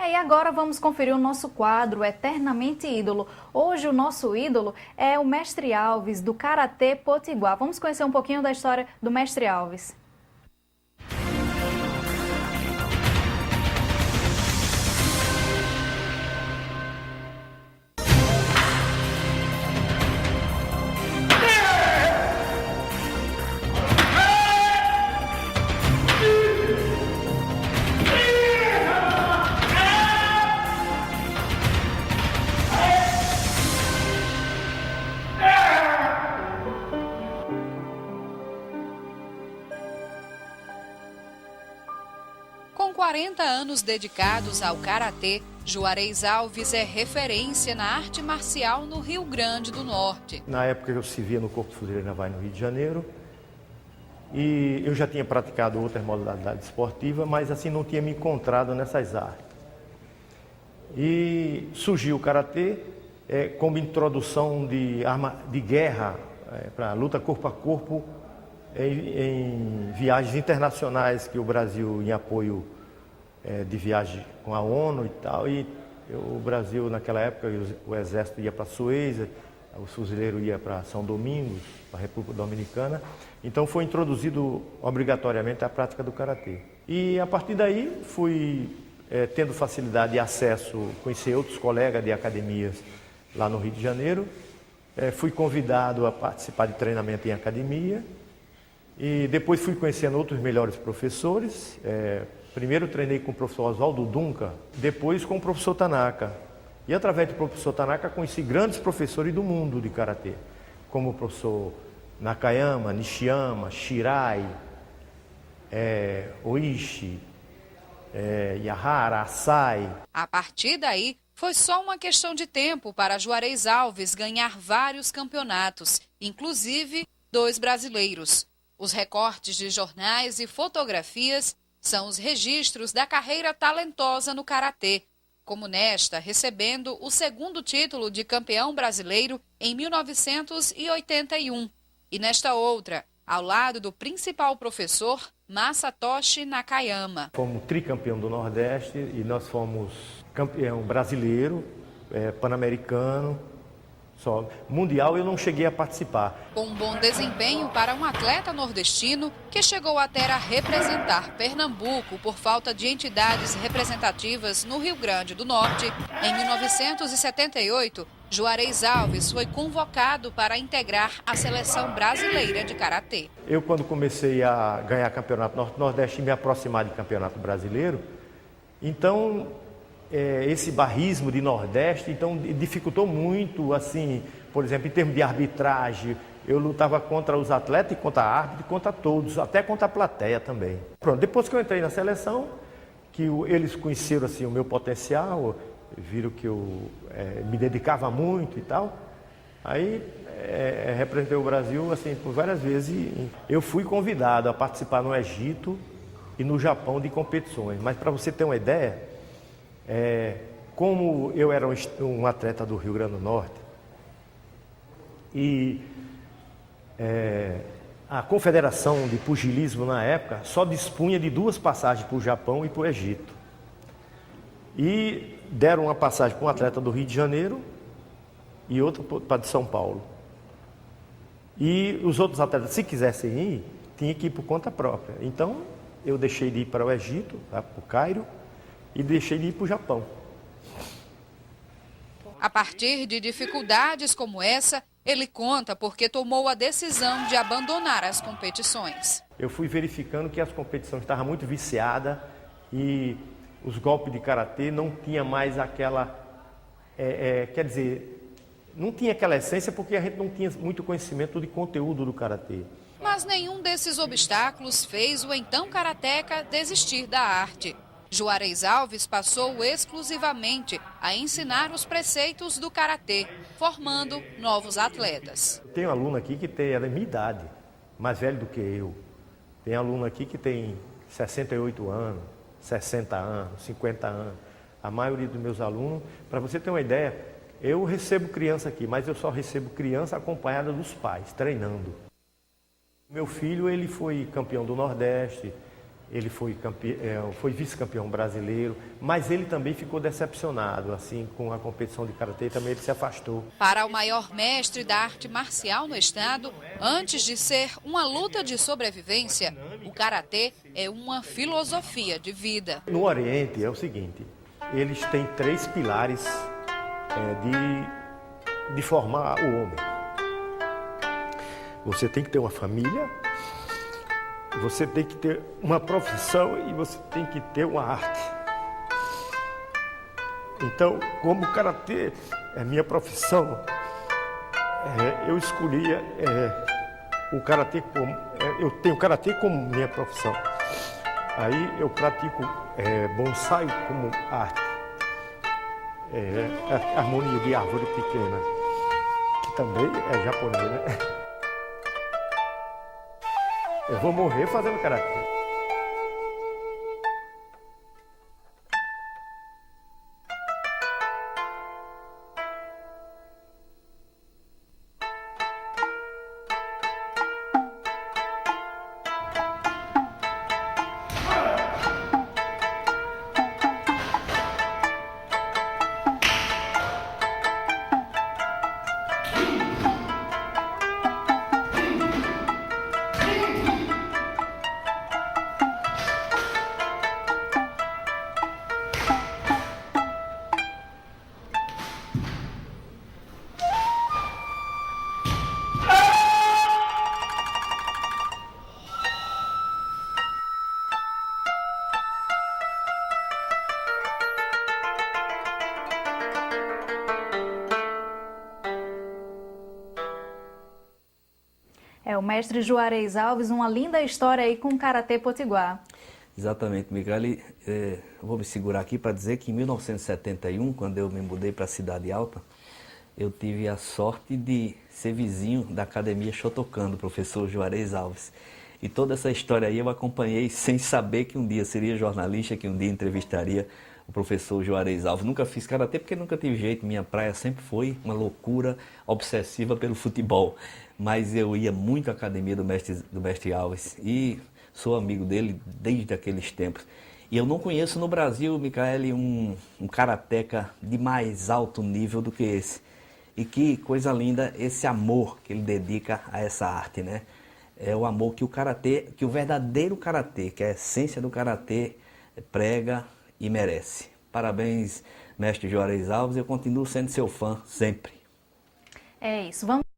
E agora vamos conferir o nosso quadro Eternamente Ídolo. Hoje o nosso ídolo é o Mestre Alves, do Karatê Potiguar. Vamos conhecer um pouquinho da história do Mestre Alves. Com 40 anos dedicados ao karatê, Juarez Alves é referência na arte marcial no Rio Grande do Norte. Na época eu servia no Corpo Fuzileiro Naval no Rio de Janeiro e eu já tinha praticado outras modalidades esportivas, mas assim não tinha me encontrado nessas artes. E surgiu o karatê como introdução de arma de guerra para luta corpo a corpo em viagens internacionais que o Brasil, em apoio de viagem com a ONU e tal, e o Brasil naquela época, o exército ia para Suez, o fuzileiro ia para São Domingos, para a República Dominicana, então foi introduzido obrigatoriamente a prática do karatê. E a partir daí fui tendo facilidade de acesso, conhecer outros colegas de academias lá no Rio de Janeiro, fui convidado a participar de treinamento em academia, e depois fui conhecendo outros melhores professores. Primeiro treinei com o professor Oswaldo Dunca, depois com o professor Tanaka. E através do professor Tanaka conheci grandes professores do mundo de karatê, como o professor Nakayama, Nishiyama, Shirai, Oishi, Yahara, Asai. A partir daí, foi só uma questão de tempo para Juarez Alves ganhar vários campeonatos, inclusive 2 brasileiros. Os recortes de jornais e fotografias são os registros da carreira talentosa no karatê, como nesta, recebendo o 2º título de campeão brasileiro em 1981. E nesta outra, ao lado do principal professor, Masatoshi Nakayama. Fomos tricampeão do Nordeste e nós fomos campeão brasileiro, pan-americano. Só. Mundial eu não cheguei a participar. Com um bom desempenho para um atleta nordestino que chegou até a representar Pernambuco por falta de entidades representativas no Rio Grande do Norte, em 1978, Juarez Alves foi convocado para integrar a seleção brasileira de karatê. Eu, quando comecei a ganhar campeonato Norte-Nordeste e me aproximar de campeonato brasileiro, então esse barrismo de Nordeste, então dificultou muito, assim, por exemplo, em termos de arbitragem, eu lutava contra os atletas e contra a árbitro e contra todos, até contra a plateia também. Pronto, depois que eu entrei na seleção, que eles conheceram assim o meu potencial, viram que eu me dedicava muito e tal, aí representei o Brasil assim por várias vezes e eu fui convidado a participar no Egito e no Japão de competições, mas para você ter uma ideia, como eu era um atleta do Rio Grande do Norte e a Confederação de Pugilismo na época só dispunha de 2 passagens para o Japão e para o Egito. E deram uma passagem para um atleta do Rio de Janeiro e outra para de São Paulo. E os outros atletas, se quisessem ir, tinham que ir por conta própria. Então eu deixei de ir para o Egito, para o Cairo, e deixei de ir para o Japão. A partir de dificuldades como essa, ele conta porque tomou a decisão de abandonar as competições. Eu fui verificando que as competições estavam muito viciadas e os golpes de karatê não tinha mais aquela, quer dizer, não tinha aquela essência porque a gente não tinha muito conhecimento de conteúdo do karatê. Mas nenhum desses obstáculos fez o então karateca desistir da arte. Juarez Alves passou exclusivamente a ensinar os preceitos do karatê, formando novos atletas. Tem um aluno aqui que tem a minha idade, mais velho do que eu. Tem aluno aqui que tem 68 anos, 60 anos, 50 anos. A maioria dos meus alunos, para você ter uma ideia, eu recebo criança aqui, mas eu só recebo criança acompanhada dos pais, treinando. Meu filho, ele foi campeão do Nordeste, ele foi vice-campeão brasileiro, mas ele também ficou decepcionado assim com a competição de karatê, também ele se afastou. Para o maior mestre da arte marcial no estado, antes de ser uma luta de sobrevivência, o karatê é uma filosofia de vida. No Oriente é o seguinte, eles têm 3 pilares de formar o homem. Você tem que ter uma família, você tem que ter uma profissão e você tem que ter uma arte. Então, como o karatê é minha profissão, eu escolhia o karatê como... eu tenho o karatê como minha profissão. Aí eu pratico bonsai como arte. Harmonia de árvore pequena, que também é japonês, né? Eu vou morrer fazendo karatê. O mestre Juarez Alves, uma linda história aí com o Karatê Potiguar. Exatamente, Migali. Vou me segurar aqui para dizer que em 1971, quando eu me mudei para a Cidade Alta, eu tive a sorte de ser vizinho da Academia Shotokan, do professor Juarez Alves. E toda essa história aí eu acompanhei sem saber que um dia seria jornalista, que um dia entrevistaria o professor Juarez Alves. Nunca fiz karatê porque nunca tive jeito, minha praia sempre foi uma loucura obsessiva pelo futebol. Mas eu ia muito à academia do mestre Alves e sou amigo dele desde aqueles tempos. E eu não conheço no Brasil, Micaele, um karateca de mais alto nível do que esse. E que coisa linda esse amor que ele dedica a essa arte, né? É o amor que o karatê, que o verdadeiro karatê, que é a essência do karatê, prega e merece. Parabéns, mestre Juarez Alves, eu continuo sendo seu fã sempre. É isso, vamos...